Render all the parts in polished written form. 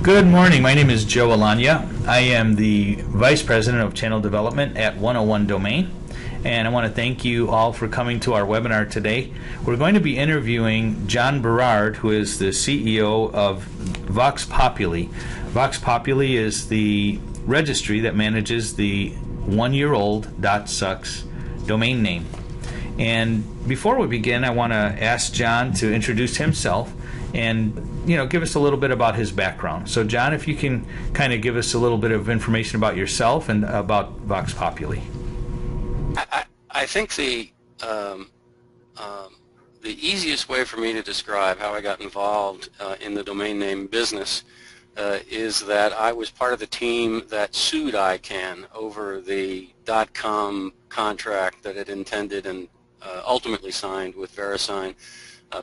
Good morning. My name is Joe Alagna. I am the Vice President of Channel Development at 101 Domain, and I want to thank you all for coming to our webinar today. We're going to be interviewing John Berard, who is the CEO of Vox Populi. Vox Populi is the registry that manages the one-year-old .sucks domain name. And before we begin, I want to ask John to introduce himself and give us a little bit about his background. So John, if you can kind of give us a little bit of information about yourself and about Vox Populi. I think the easiest way for me to describe how I got involved in the domain name business is that I was part of the team that sued ICANN over the .com contract that it intended and ultimately signed with VeriSign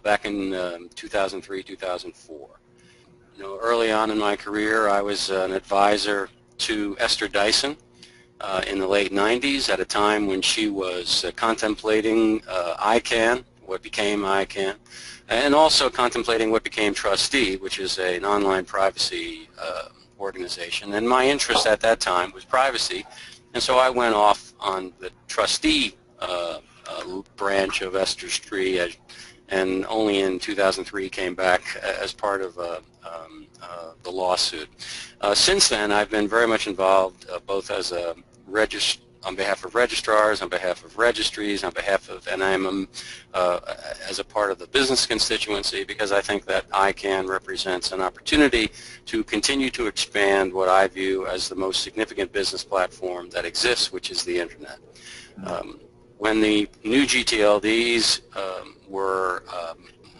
back in 2003, 2004. Early on in my career, I was an advisor to Esther Dyson in the late 90s at a time when she was contemplating ICANN, what became ICANN, and also contemplating what became Trustee, which is an online privacy organization. And my interest at that time was privacy, and so I went off on the Trustee branch of Esther's tree, and only in 2003 came back as part of the lawsuit. Since then, I've been very much involved both as a on behalf of registrars, on behalf of registries, on behalf of, and I'm as a part of the business constituency, because I think that ICANN represents an opportunity to continue to expand what I view as the most significant business platform that exists, which is the Internet. When the new gTLDs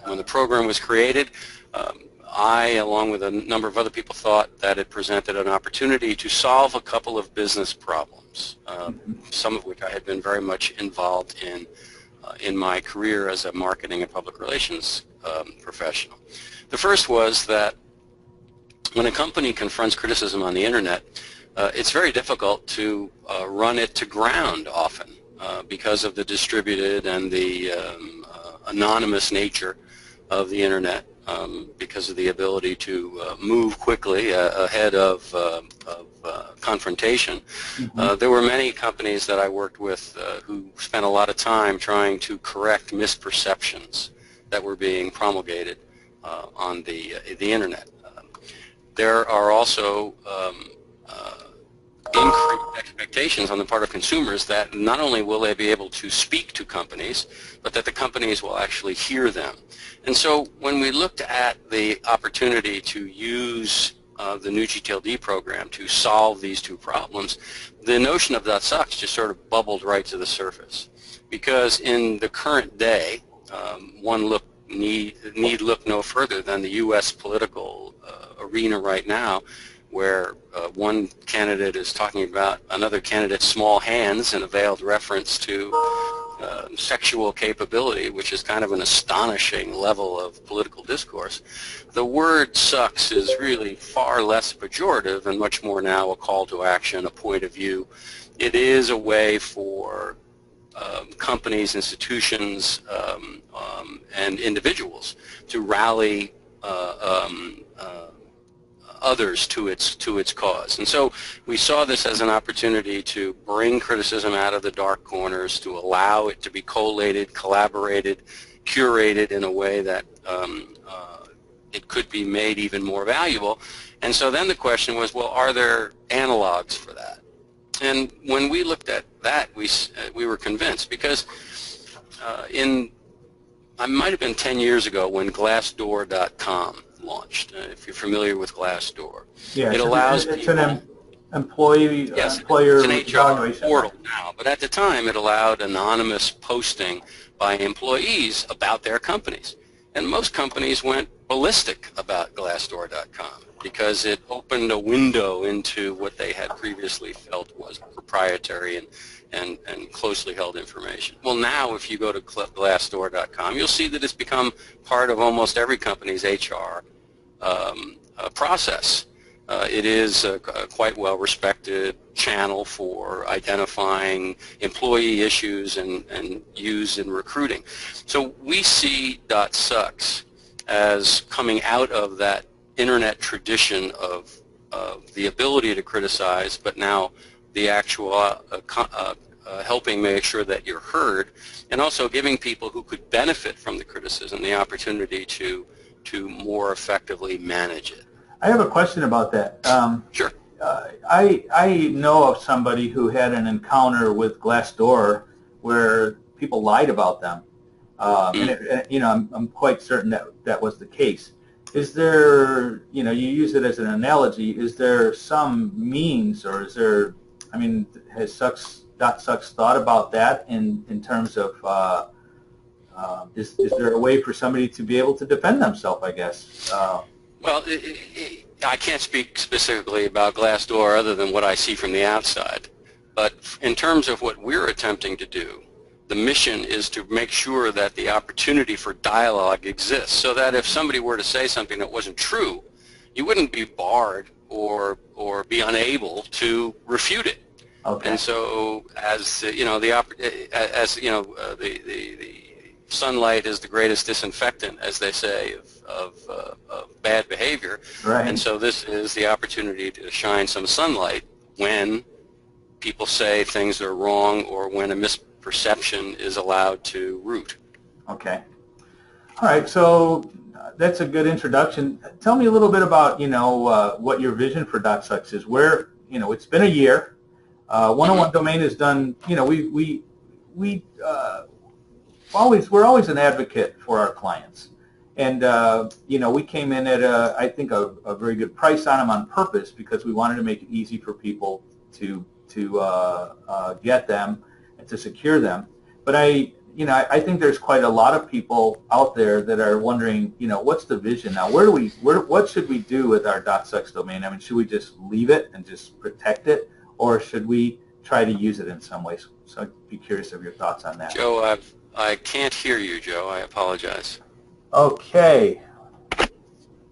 when the program was created, I, along with a number of other people, thought that it presented an opportunity to solve a couple of business problems, some of which I had been very much involved in my career as a marketing and public relations professional. The first was that when a company confronts criticism on the Internet, it's very difficult to run it to ground often because of the distributed and the anonymous nature of the Internet, because of the ability to move quickly ahead of confrontation. There were many companies that I worked with who spent a lot of time trying to correct misperceptions that were being promulgated on the Internet. There are also increased expectations on the part of consumers that not only will they be able to speak to companies, but that the companies will actually hear them. And so when we looked at the opportunity to use the new gTLD program to solve these two problems, the notion of .sucks just sort of bubbled right to the surface. Because in the current day, one need look no further than the U.S. political arena right now, where one candidate is talking about another candidate's small hands in a veiled reference to sexual capability, which is kind of an astonishing level of political discourse. The word sucks is really far less pejorative and much more now a call to action, a point of view. It is a way for companies, institutions, and individuals to rally others to its cause. And so we saw this as an opportunity to bring criticism out of the dark corners, to allow it to be collated, collaborated, curated in a way that it could be made even more valuable. And so then the question was, well, are there analogs for that? And when we looked at that, we were convinced, because I might have been 10 years ago when Glassdoor.com launched. If you're familiar with Glassdoor, yeah, it allows it's people, an employer it's an HR portal now, but at the time it allowed anonymous posting by employees about their companies. And most companies went ballistic about Glassdoor.com because it opened a window into what they had previously felt was proprietary and closely held information. Well, now if you go to Glassdoor.com, you'll see that it's become part of almost every company's HR process. It is a quite well-respected channel for identifying employee issues and use in recruiting. So we see .sucks as coming out of that internet tradition of the ability to criticize, but now the actual helping make sure that you're heard, and also giving people who could benefit from the criticism the opportunity to more effectively manage it. I have a question about that. Sure. I know of somebody who had an encounter with Glassdoor where people lied about them, and I'm quite certain that that was the case. Is there, you use it as an analogy, is there some means, or is there, has .sucks thought about that in terms of, is there a way for somebody to be able to defend themselves, I guess? Well, I can't speak specifically about Glassdoor other than what I see from the outside. But in terms of what we're attempting to do, the mission is to make sure that the opportunity for dialogue exists, so that if somebody were to say something that wasn't true, you wouldn't be barred or be unable to refute it. Okay. And so, as the sunlight is the greatest disinfectant, as they say, of bad behavior. Right. And so this is the opportunity to shine some sunlight when people say things are wrong, or when a misperception is allowed to root. Okay. All right. So that's a good introduction. Tell me a little bit about, what your vision for .sucks is. Where, it's been a year. 101 Domain has done, we're always an advocate for our clients. And, we came in at, I think, a very good price on them on purpose, because we wanted to make it easy for people to get them and to secure them. But I think there's quite a lot of people out there that are wondering, what's the vision now? What should we do with our .sucks domain? Should we just leave it and just protect it, or should we try to use it in some ways? So I'd be curious of your thoughts on that. Joe, I can't hear you, Joe. I apologize. Okay.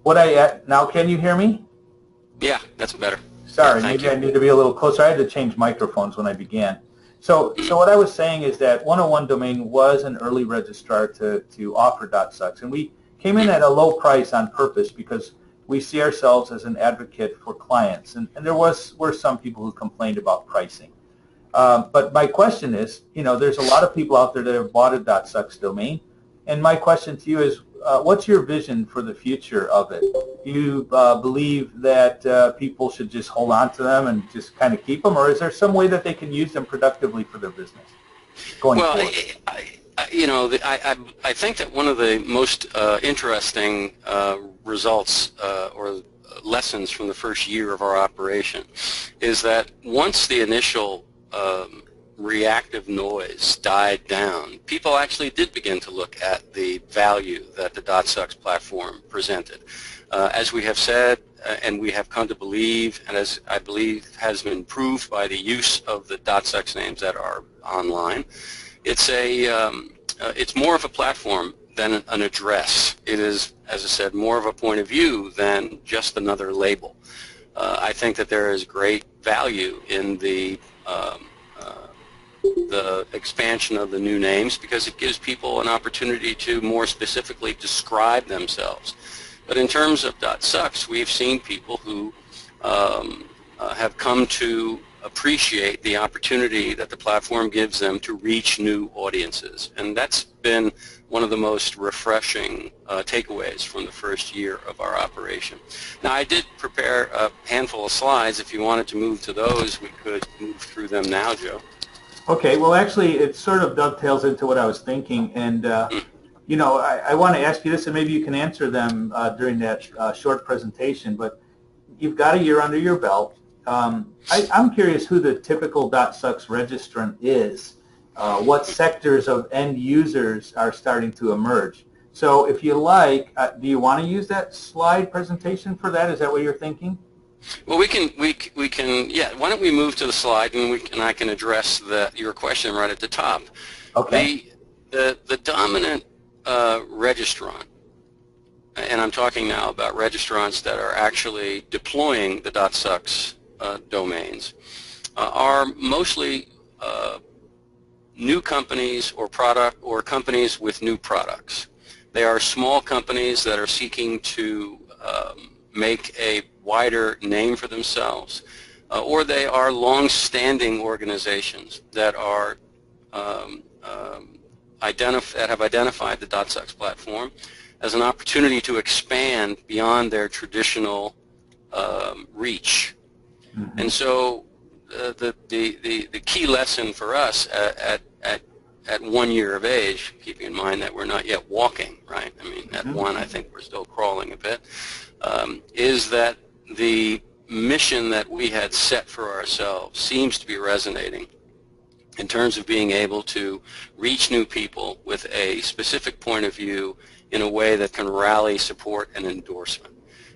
Now can you hear me? Yeah, that's better. Sorry, Thank maybe you. I need to be a little closer. I had to change microphones when I began. So what I was saying is that 101 Domain was an early registrar to offer .sucks, and we came in at a low price on purpose because we see ourselves as an advocate for clients, and there were some people who complained about pricing. But my question is, there's a lot of people out there that have bought a .sucks domain, and my question to you is, what's your vision for the future of it? Do you believe that people should just hold on to them and just kind of keep them, or is there some way that they can use them productively for their business going forward? I think that one of the most interesting results or lessons from the first year of our operation is that once the initial reactive noise died down, people actually did begin to look at the value that the .sucks platform presented. As we have said, and we have come to believe, and as I believe has been proved by the use of the .sucks names that are online, it's more of a platform than an address. It is, as I said, more of a point of view than just another label. I think that there is great value in the expansion of the new names, because it gives people an opportunity to more specifically describe themselves. But in terms of .sucks, we've seen people who have come to appreciate the opportunity that the platform gives them to reach new audiences. And that's been one of the most refreshing takeaways from the first year of our operation. Now, I did prepare a handful of slides. If you wanted to move to those, we could move through them now, Joe. Okay, well, actually, it sort of dovetails into what I was thinking, and I want to ask you this, and maybe you can answer them during that short presentation, but you've got a year under your belt. I'm curious who the typical .sucks registrant is, what sectors of end users are starting to emerge. So if you like, do you want to use that slide presentation for that? Is that what you're thinking? Well, we can, yeah. Why don't we move to the slide, and I can address your question right at the top. Okay. The dominant registrant, and I'm talking now about registrants that are actually deploying the .sucks domains, are mostly new companies or companies with new products. They are small companies that are seeking to make a wider name for themselves, or they are long-standing organizations that are that have identified the .sucks platform as an opportunity to expand beyond their traditional reach. Mm-hmm. And so the key lesson for us at 1 year of age, keeping in mind that we're not yet walking, right? I mean, at one, I think we're still crawling a bit, is that the mission that we had set for ourselves seems to be resonating in terms of being able to reach new people with a specific point of view in a way that can rally support and endorsement.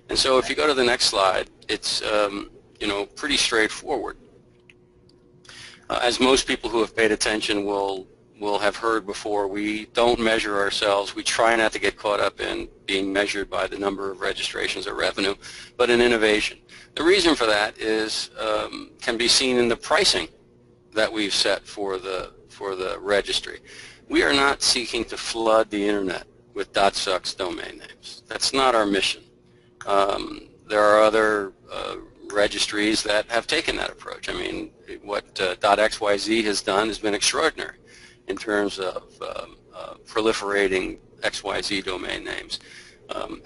And so if you go to the next slide, it's pretty straightforward. As most people who have paid attention will have heard before, we don't measure ourselves. We try not to get caught up in being measured by the number of registrations or revenue, but in innovation. The reason for that is can be seen in the pricing that we've set for the registry. We are not seeking to flood the internet with .sucks domain names. That's not our mission. There are other registries that have taken that approach. I mean, what .xyz has done has been extraordinary in terms of proliferating XYZ domain names.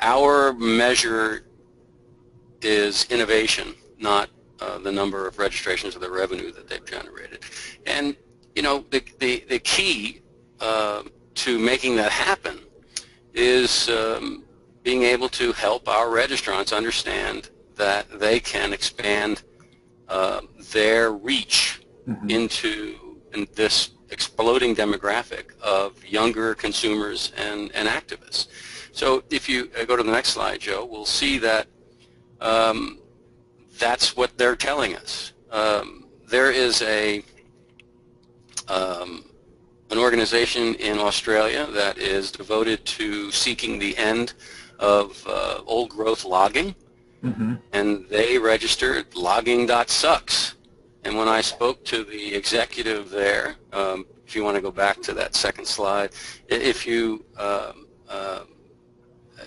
Our measure is innovation, not the number of registrations or the revenue that they've generated. And the key to making that happen is being able to help our registrants understand that they can expand their reach into this exploding demographic of younger consumers and activists. So if you go to the next slide, Joe, we'll see that that's what they're telling us. There is an organization in Australia that is devoted to seeking the end of old growth logging, and they registered logging.sucks. And when I spoke to the executive there, if you want to go back to that second slide,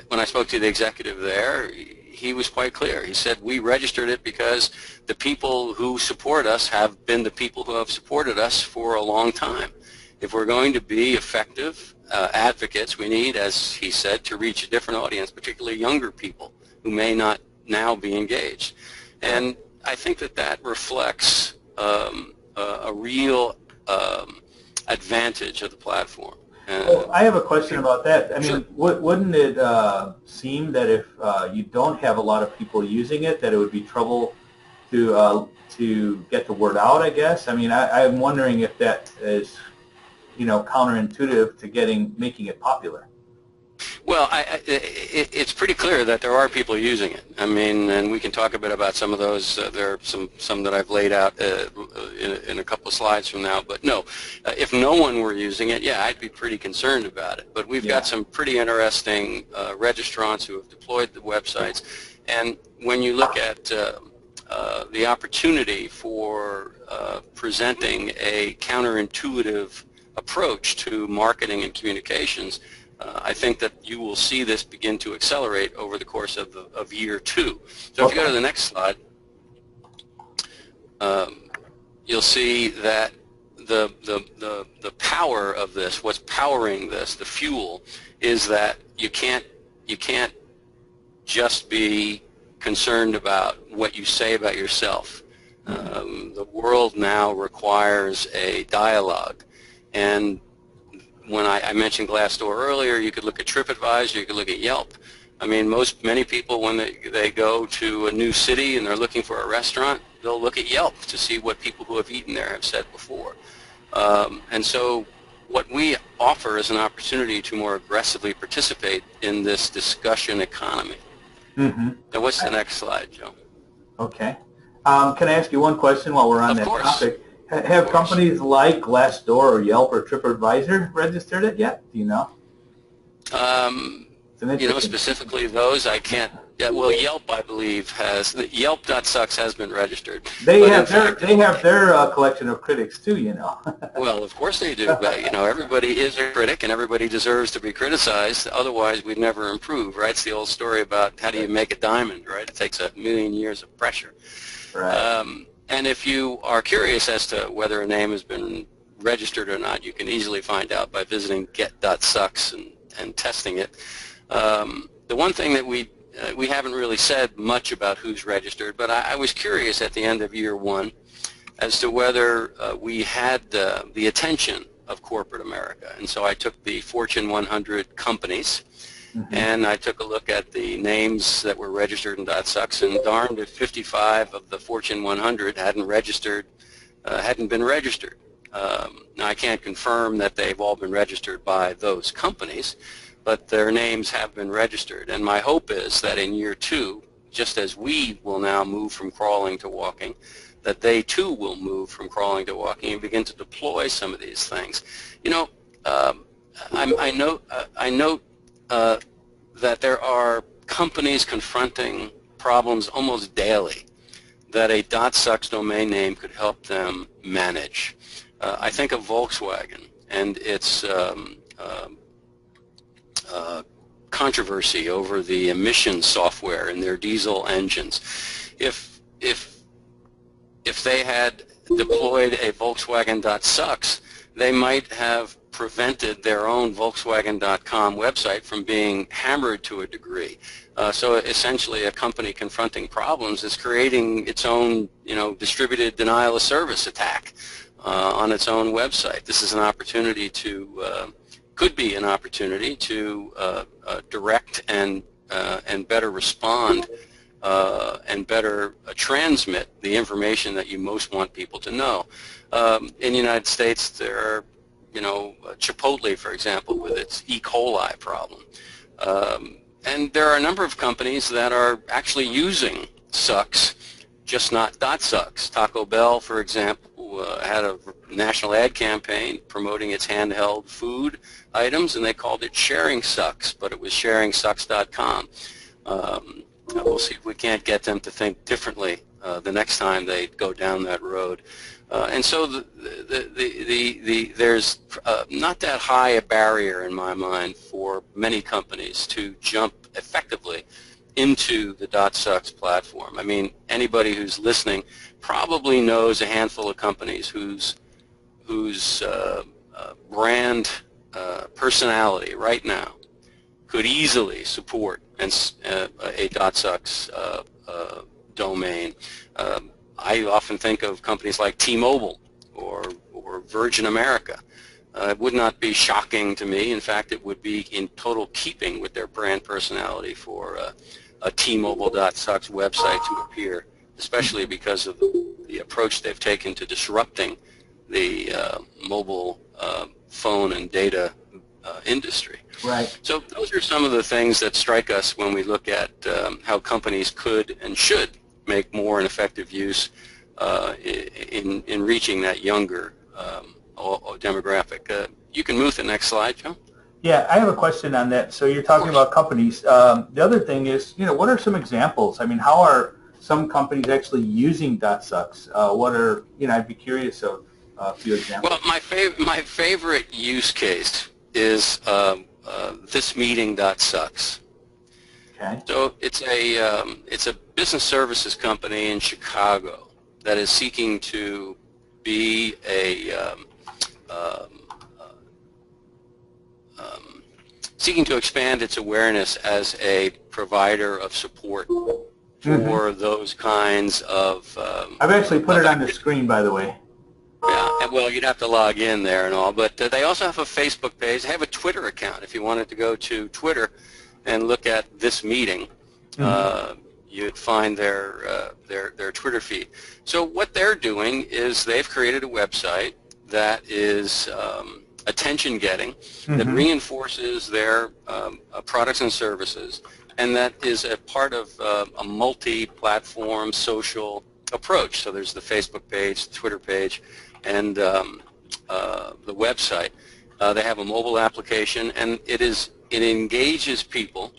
when I spoke to the executive there, he was quite clear. He said, we registered it because the people who support us have been the people who have supported us for a long time. If we're going to be effective advocates, we need, as he said, to reach a different audience, particularly younger people who may not now be engaged. And I think that reflects a real advantage of the platform. Well, I have a question about that. I mean, wouldn't it seem that if you don't have a lot of people using it, that it would be trouble to get the word out, I guess? I mean, I'm wondering if that is, counterintuitive to making it popular. Well, it's pretty clear that there are people using it. I mean, and we can talk a bit about some of those. There are some that I've laid out in a couple of slides from now. But no, if no one were using it, yeah, I'd be pretty concerned about it. But we've got some pretty interesting registrants who have deployed the websites. And when you look at the opportunity for presenting a counterintuitive approach to marketing and communications, I think that you will see this begin to accelerate over the course of year 2. So if you go to the next slide, you'll see that the power of this, what's powering this, the fuel, is that you can't just be concerned about what you say about yourself. The world now requires a dialogue, and when I mentioned Glassdoor earlier, you could look at TripAdvisor, you could look at Yelp. I mean, many people, when they go to a new city and they're looking for a restaurant, they'll look at Yelp to see what people who have eaten there have said before. And so what we offer is an opportunity to more aggressively participate in this discussion economy. Now, what's the next slide, Joe? Okay. Can I ask you one question while we're on that topic? Have companies like Glassdoor or Yelp or TripAdvisor registered it yet? Do you know? Specifically those, I can't Yeah, well, Yelp, I believe, has Yelp.sucks has been registered. They But have their collection of critics too, you know. well, of course they do. But, you know, everybody is a critic, and everybody deserves to be criticized. Otherwise, we'd never improve, right? It's the old story about how do you make a diamond, right? It takes 1,000,000 years of pressure. Right. And if you are curious as to whether a name has been registered or not, you can easily find out by visiting get.sucks and testing it. The one thing that we haven't really said much about who's registered, but I was curious at the end of year one as to whether we had the attention of corporate America. And so I took the Fortune 100 companies, and I took a look at the names that were registered in .sucks, and darned if 55 of the Fortune 100 hadn't been registered. Now I can't confirm that they've all been registered by those companies, but their names have been registered. And my hope is that in year two, just as we will now move from crawling to walking, that they too will move from crawling to walking and begin to deploy some of these things. You know, I note that there are companies confronting problems almost daily that a .sucks domain name could help them manage. I think of Volkswagen and its controversy over the emission software in their diesel engines. If they had deployed a Volkswagen.sucks, they might have prevented their own Volkswagen.com website from being hammered to a degree. So essentially, a company confronting problems is creating its own, distributed denial of service attack on its own website. This is an opportunity to, could be an opportunity to direct and better respond and better transmit the information that you most want people to know. In the United States, there are, Chipotle, for example, with its E. coli problem. And there are a number of companies that are actually using sucks, just not .sucks. Taco Bell, for example, had a national ad campaign promoting its handheld food items, and they called it Sharing Sucks, but it was sharingsucks.com. We'll see if we can't get them to think differently the next time they go down that road. And so there's not that high a barrier in my mind for many companies to jump effectively into the .sucks platform. I mean, anybody who's listening probably knows a handful of companies whose brand personality right now could easily support a .sucks domain. I often think of companies like T-Mobile or Virgin America. It would not be shocking to me. In fact, it would be in total keeping with their brand personality for a T-Mobile.sucks website to appear, especially because of the approach they've taken to disrupting the mobile phone and data industry. Right. So those are some of the things that strike us when we look at how companies could and should make more and effective use in reaching that younger demographic. You can move to the next slide, Joe. Yeah, I have a question on that. So you're talking about companies. The other thing is, what are some examples? I mean, how are some companies actually using .sucks? What are, I'd be curious of a few examples. Well, my favorite use case is thismeeting.sucks. Okay. So it's a business services company in Chicago that is seeking to be seeking to expand its awareness as a provider of support for those kinds of. I've actually put it on the screen, by the way. Yeah, well, you'd have to log in there and all, but they also have a Facebook page. They have a Twitter account. If you wanted to go to Twitter and look at this meeting, you'd find their Twitter feed. So what they're doing is they've created a website that is attention-getting, that reinforces their products and services, and that is a part of a multi-platform social approach. So there's the Facebook page, the Twitter page, and the website. They have a mobile application, and it engages people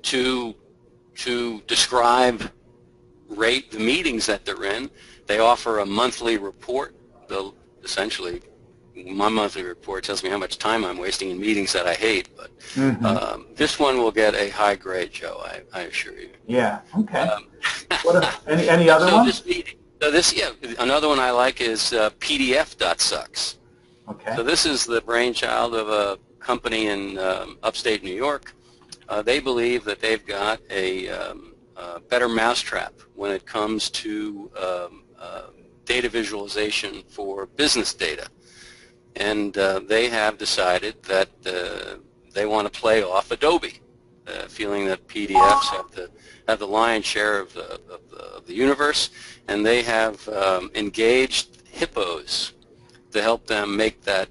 to to describe, rate the meetings that they're in. They offer a monthly report. They'll essentially, my monthly report tells me how much time I'm wasting in meetings that I hate. But this one will get a high grade, Joe. I assure you. Yeah. Okay. Any other ones? Another one I like is PDF.sucks. Okay. So this is the brainchild of a company in upstate New York. They believe that they've got a better mousetrap when it comes to data visualization for business data. And they have decided that they want to play off Adobe, feeling that PDFs have the lion's share of the universe, and they have engaged hippos to help them make that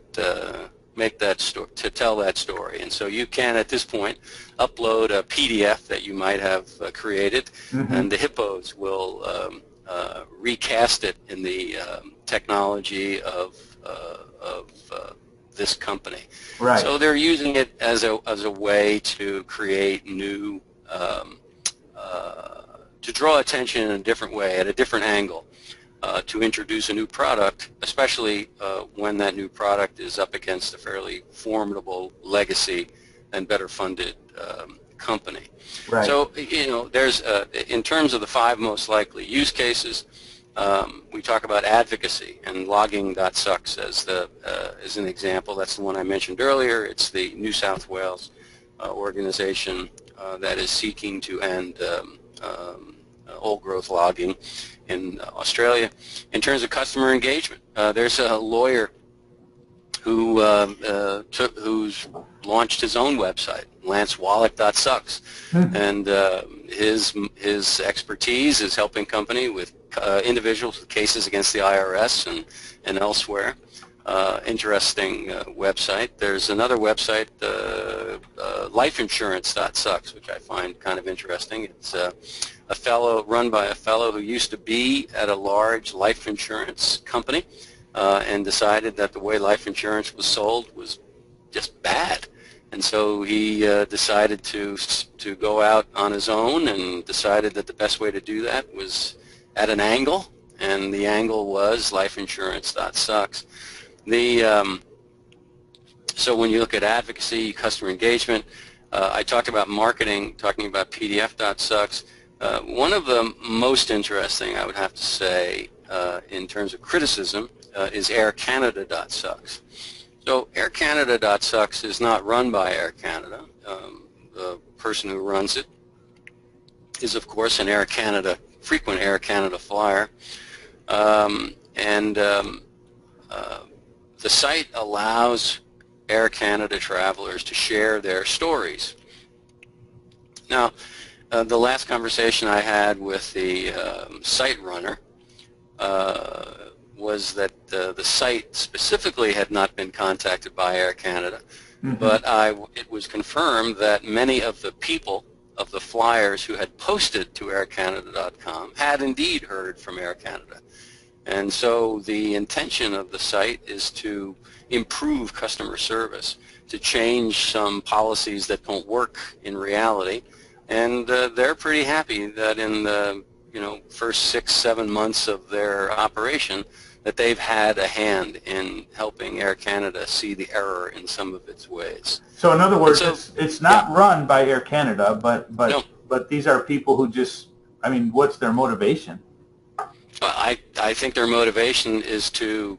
story, to tell that story. And so you can, at this point, upload a PDF that you might have created, and the hippos will recast it in the technology of this company. Right. So they're using it as a way to create new, to draw attention in a different way, at a different angle, to introduce a new product, especially when that new product is up against a fairly formidable legacy and better funded company. Right. So, there's, in terms of the 5 most likely use cases, we talk about advocacy, and logging.sucks as an example. That's the one I mentioned earlier. It's the New South Wales organization that is seeking to end old growth logging in Australia. In terms of customer engagement, there's a lawyer who's launched his own website, lancewallach.sucks, and his expertise is helping individuals with cases against the IRS and elsewhere. Interesting website. There's another website, lifeinsurance.sucks, which I find kind of interesting. It's run by a fellow who used to be at a large life insurance company and decided that the way life insurance was sold was just bad. And so he decided to go out on his own, and decided that the best way to do that was at an angle, and the angle was lifeinsurance.sucks. So when you look at advocacy, customer engagement, I talked about marketing, talking about PDF.sucks. One of the most interesting, I would have to say, in terms of criticism, is aircanada.sucks. So aircanada.sucks is not run by Air Canada. The person who runs it is, of course, an frequent Air Canada flyer. The site allows Air Canada travelers to share their stories. Now, the last conversation I had with the site runner was that the site specifically had not been contacted by Air Canada, but it was confirmed that many of the people of the flyers who had posted to aircanada.com had indeed heard from Air Canada. And so the intention of the site is to improve customer service, to change some policies that don't work in reality, and they're pretty happy that in the first 6-7 months of their operation that they've had a hand in helping Air Canada see the error in some of its ways. So in other words, it's not run by Air Canada, but these are people who just, what's their motivation? I think their motivation is to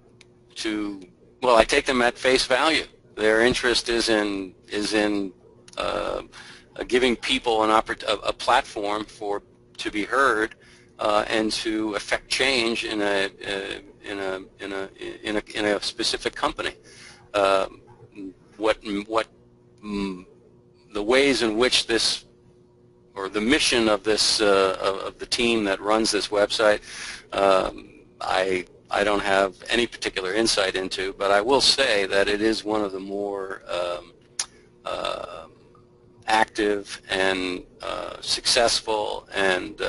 I take them at face value. Their interest is in giving people a platform to be heard and to affect change in a specific company. The ways in which this, or the mission of this of the team that runs this website, I don't have any particular insight into, but I will say that it is one of the more active and successful and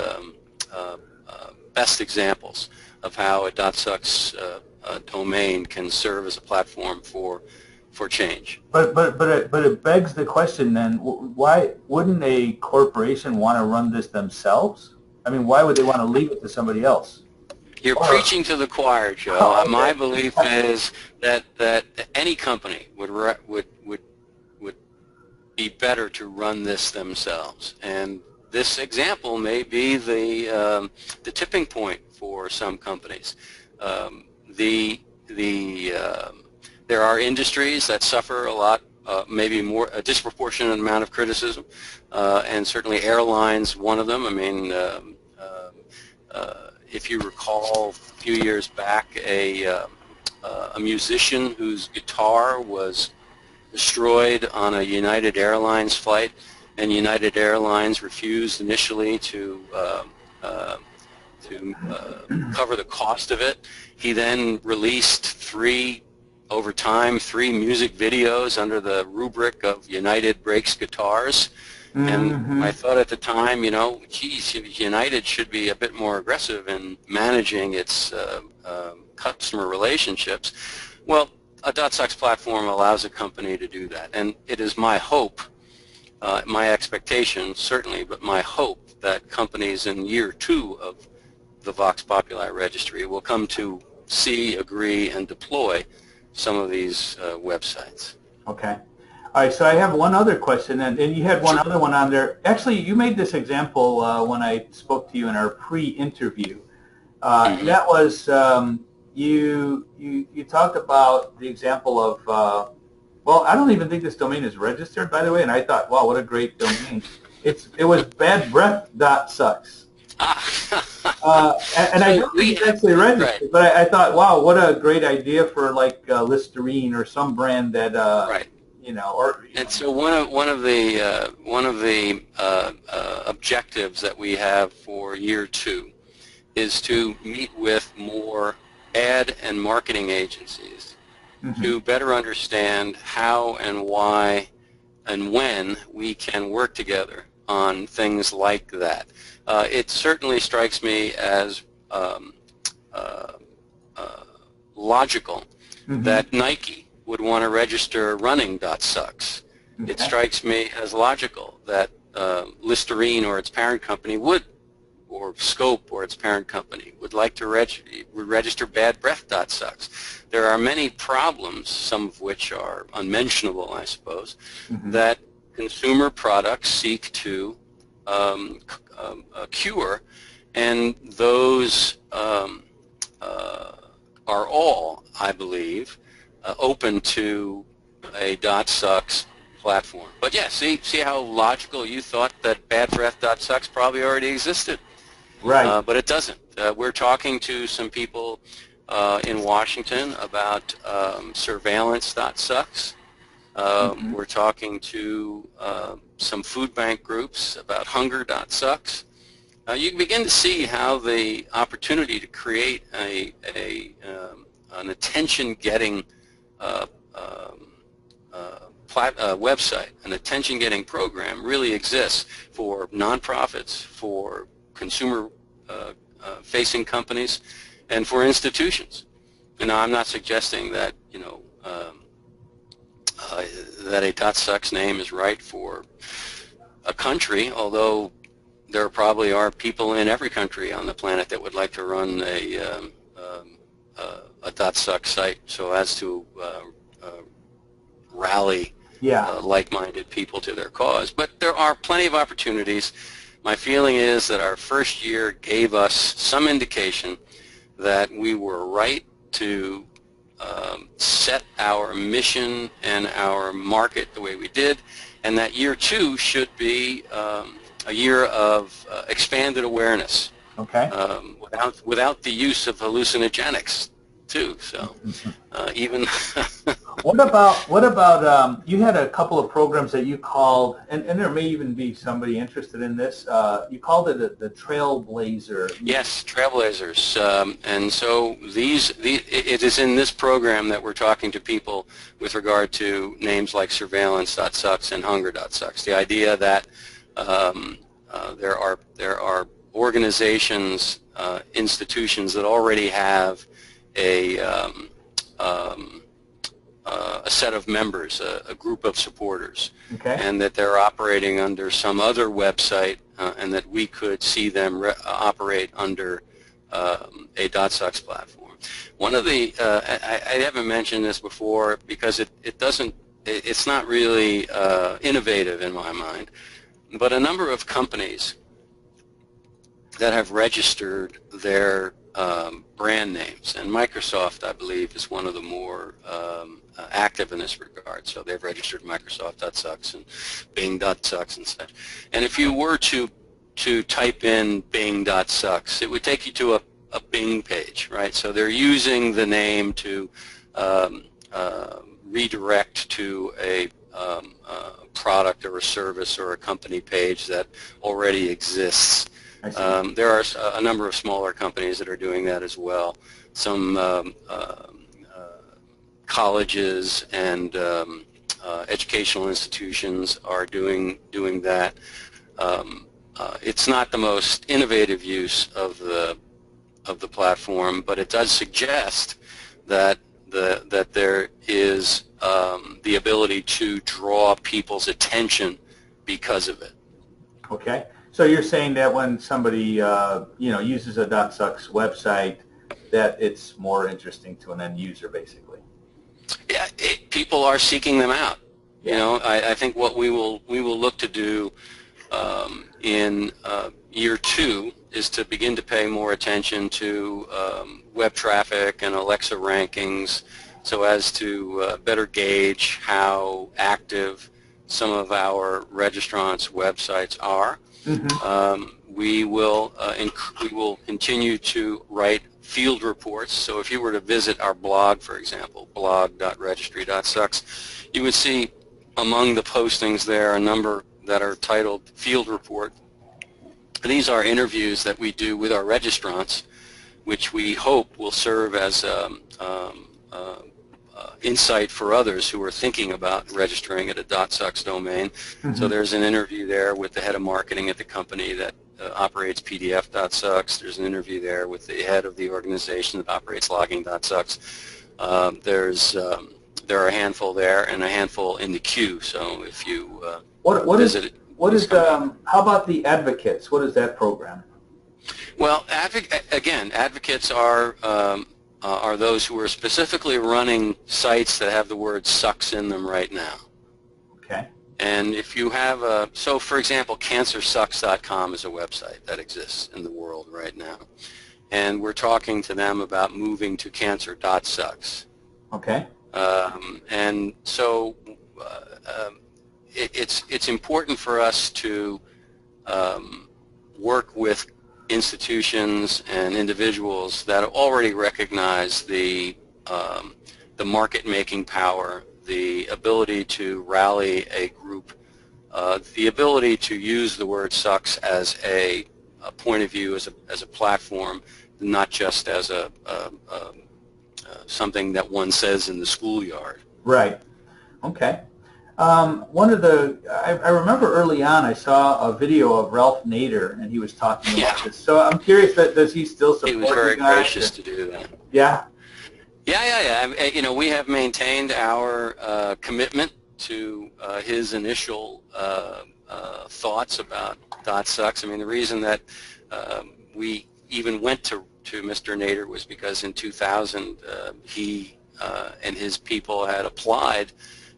best examples of how a .sucks domain can serve as a platform for for change. But it begs the question then, why wouldn't a corporation want to run this themselves? I mean, why would they want to leave it to somebody else? You're preaching to the choir, Joe. Oh, okay. My belief is that any company would be better to run this themselves, and this example may be the tipping point for some companies. There are industries that suffer a lot, maybe a disproportionate amount of criticism, and certainly airlines one of them. I mean, if you recall, a few years back, a musician whose guitar was destroyed on a United Airlines flight, and United Airlines refused initially to cover the cost of it. He then released over time, three music videos under the rubric of United Breaks Guitars. And I thought at the time, you know, geez, United should be a bit more aggressive in managing its customer relationships. Well, a .sucks platform allows a company to do that, and it is my hope, my expectation certainly, but my hope that companies in year 2 of the Vox Populi registry will come to see, agree, and deploy some of these websites. Okay. All right, so I have one other question, and you had one other one on there. Actually, you made this example when I spoke to you in our pre-interview. That was you talked about the example of, well, I don't even think this domain is registered, by the way, and I thought, wow, what a great domain. It was badbreath.sucks. And I don't think it's actually registered, right. But I thought, wow, what a great idea for like Listerine or some brand that, right. You know, or. And so one of the objectives that we have for year 2 is to meet with more ad and marketing agencies to better understand how and why and when we can work together on things like that. It certainly strikes me as logical that Nike would want to register running.sucks. It strikes me as logical that Listerine or its parent company would, or Scope or its parent company would like to register badbreath.sucks. There are many problems, some of which are unmentionable, I suppose, that consumer products seek to cure, and those are all, I believe, open to a .sucks platform. But yeah, see how logical you thought that badbreath.sucks probably already existed. Right. But it doesn't. We're talking to some people in Washington about surveillance.sucks. We're talking to some food bank groups about hunger.sucks. You can begin to see how the opportunity to create an attention-getting website, an attention-getting program really exists for nonprofits, for consumer-facing companies, and for institutions. You know, I'm not suggesting that, you know, that a .sucks name is right for a country, although there probably are people in every country on the planet that would like to run a .sucks site so as to rally like-minded people to their cause. But there are plenty of opportunities. My feeling is that our first year gave us some indication that we were right to set our mission and our market the way we did, and that year 2 should be a year of expanded awareness. Okay. Without the use of hallucinogenics too. So even. What about you had a couple of programs that you called, and there may even be somebody interested in this. You called it the Trailblazer. Yes, Trailblazers, and so it is in this program that we're talking to people with regard to names like surveillance.sucks and hunger.sucks. The idea that there are organizations, institutions that already have a a set of members, a group of supporters, Okay. and that they're operating under some other website, and that we could see them operate under a .sucks platform. One of the, I haven't mentioned this before because it's not really innovative in my mind, but a number of companies that have registered their brand names, and Microsoft, I believe, is one of the more active in this regard. So they've registered Microsoft.sucks and Bing.sucks and such. And if you were to type in Bing.sucks, it would take you to a Bing page, right? So they're using the name to redirect to a product or a service or a company page that already exists. There are a number of smaller companies that are doing that as well. Some colleges and educational institutions are doing that. It's not the most innovative use of the platform, but it does suggest that there is the ability to draw people's attention because of it. Okay. So you're saying that when somebody uses a .sucks website, that it's more interesting to an end user, basically. Yeah, people are seeking them out. Yeah. You know, I think what we will look to do in year 2 is to begin to pay more attention to web traffic and Alexa rankings, so as to better gauge how active some of our registrants' websites are. Mm-hmm. We will continue to write field reports. So if you were to visit our blog, for example, blog.registry.sucks, you would see among the postings there a number that are titled Field Report. These are interviews that we do with our registrants, which we hope will serve as insight for others who are thinking about registering at a .sucks domain. Mm-hmm. So there's an interview there with the head of marketing at the company that operates pdf.sucks. There's an interview there with the head of the organization that operates logging.sucks. There are a handful there and a handful in the queue. So if you visit it. How about the advocates? What is that program? Well, advocates are those who are specifically running sites that have the word sucks in them right now. Okay. And if you have so for example, cancersucks.com is a website that exists in the world right now. And we're talking to them about moving to cancer.sucks. Okay. And so it's important for us to work with institutions and individuals that already recognize the market-making power, the ability to rally a group, the ability to use the word sucks as a point of view, as a platform, not just as something that one says in the schoolyard. Right. Okay. I remember early on I saw a video of Ralph Nader, and he was talking about this. So I'm curious, does he still support you guys? He was very gracious to do that. Yeah. Yeah. You know, we have maintained our commitment to his initial thoughts about .sucks. I mean, the reason that we even went to Mr. Nader was because in 2000 he and his people had applied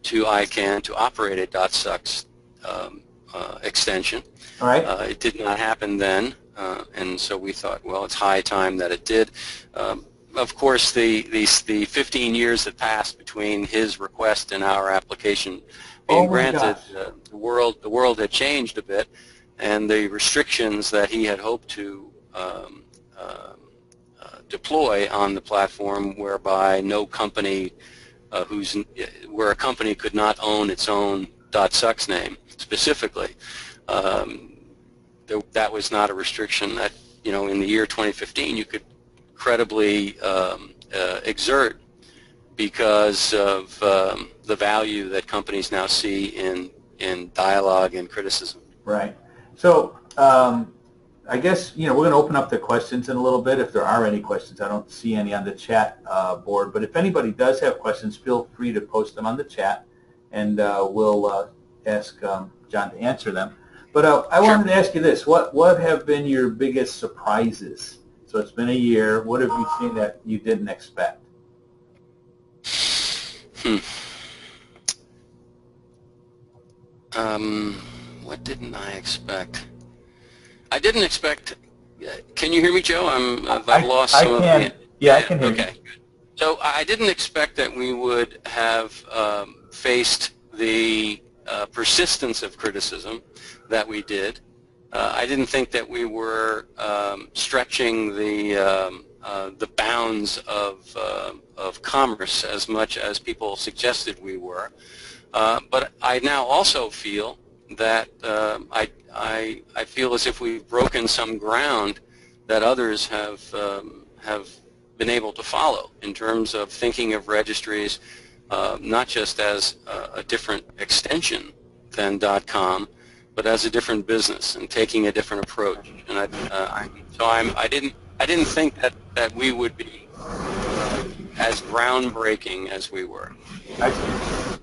to ICANN to operate a .sucks extension. All right. It did not happen then, and so we thought, well, it's high time that it did. Of course, the 15 years that passed between his request and our application being granted, the world had changed a bit, and the restrictions that he had hoped to deploy on the platform, whereby no company where a company could not own its own .sucks name specifically, that was not a restriction that, you know, in the year 2015 you could credibly exert, because of the value that companies now see in dialogue and criticism. Right. So I guess, we're going to open up the questions in a little bit if there are any questions. I don't see any on the chat board, but if anybody does have questions, feel free to post them on the chat, and we'll ask John to answer them. But I wanted to ask you this. What have been your biggest surprises? So it's been a year. What have you seen that you didn't expect? What didn't I expect? I didn't expect. Can you hear me, Joe? I've lost some of the. Yeah, I can hear you. Okay. So I didn't expect that we would have faced the persistence of criticism that we did. I didn't think that we were stretching the bounds of commerce as much as people suggested we were. But I now also feel that I feel as if we've broken some ground that others have been able to follow in terms of thinking of registries not just as a different extension than .com, but as a different business and taking a different approach. And I didn't think that we would be as groundbreaking as we were. I see.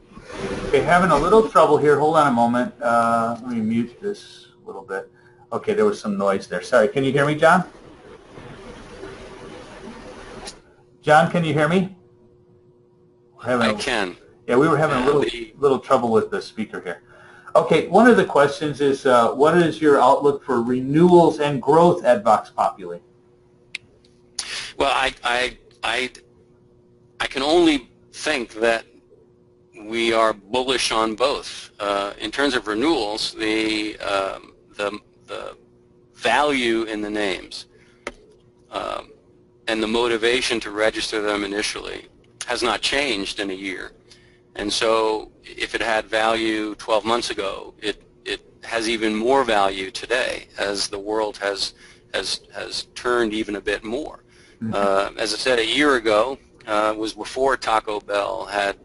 Okay, having a little trouble here. Hold on a moment. Let me mute this a little bit. Okay, there was some noise there. Sorry. Can you hear me, John? John, can you hear me? I can. Yeah, we were having a little trouble with the speaker here. Okay, one of the questions is, what is your outlook for renewals and growth at Vox Populi? Well, I can only think that we are bullish on both. In terms of renewals, the value in the names and the motivation to register them initially has not changed in a year. And so if it had value 12 months ago, it has even more value today as the world has turned even a bit more. Mm-hmm. As I said, a year ago was before Taco Bell had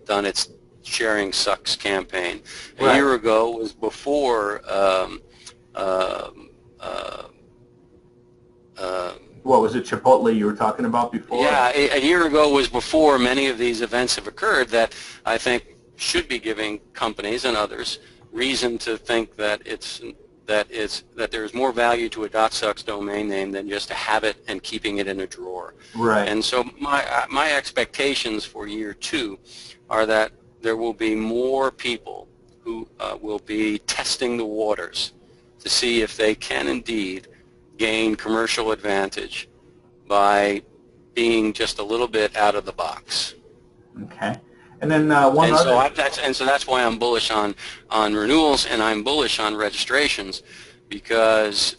done its Sharing Sucks campaign. A year ago was before what was it, Chipotle you were talking about before? Yeah, a year ago was before many of these events have occurred that I think should be giving companies and others reason to think that there's more value to a .sucks domain name than just to have it and keeping it in a drawer. Right. And so my expectations for year two are that there will be more people who will be testing the waters to see if they can indeed gain commercial advantage by being just a little bit out of the box. Okay. And then so that's why I'm bullish on renewals, and I'm bullish on registrations, because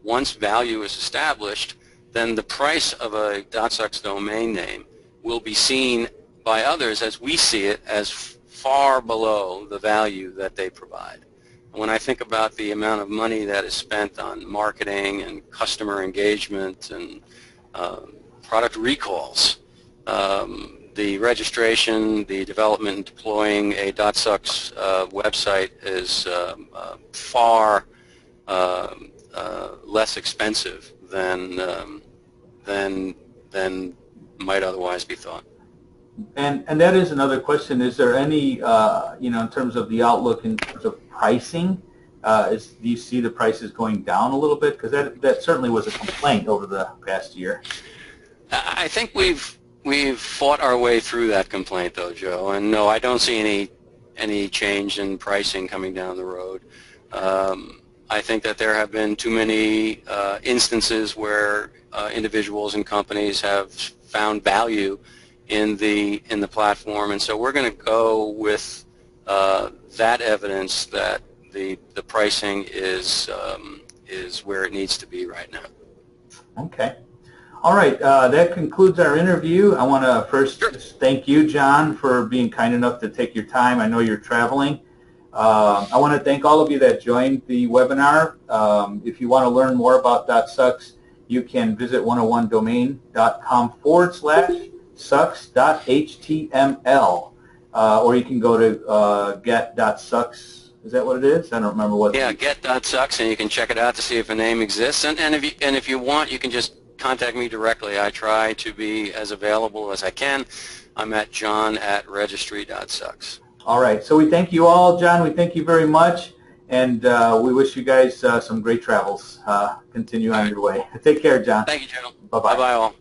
once value is established, then the price of a .sucks domain name will be seen by others, as we see it, as far below the value that they provide. When I think about the amount of money that is spent on marketing and customer engagement and product recalls, the registration, the development and deploying a .sucks website is far less expensive than might otherwise be thought. And that is another question. Is there any, in terms of the outlook in terms of pricing, do you see the prices going down a little bit? Because that certainly was a complaint over the past year. I think we've fought our way through that complaint, though, Joe. And no, I don't see any change in pricing coming down the road. I think that there have been too many instances where individuals and companies have found value in the platform, and so we're going to go with that evidence that the pricing is where it needs to be right now. Okay. All right. That concludes our interview. I want to first just thank you, John, for being kind enough to take your time. I know you're traveling. I want to thank all of you that joined the webinar. If you want to learn more about .sucks, you can visit 101domain.com/sucks.html, or you can go to get.sucks Is that what it is? I don't remember what. Yeah, get.sucks, and you can check it out to see if a name exists. And if you want, you can just contact me directly. I try to be as available as I can. I'm at john@registry.sucks. All right. So we thank you all, John. We thank you very much, and we wish you guys some great travels. Continue on your way. Take care, John. Thank you, Joe. Bye-bye. Bye-bye, all.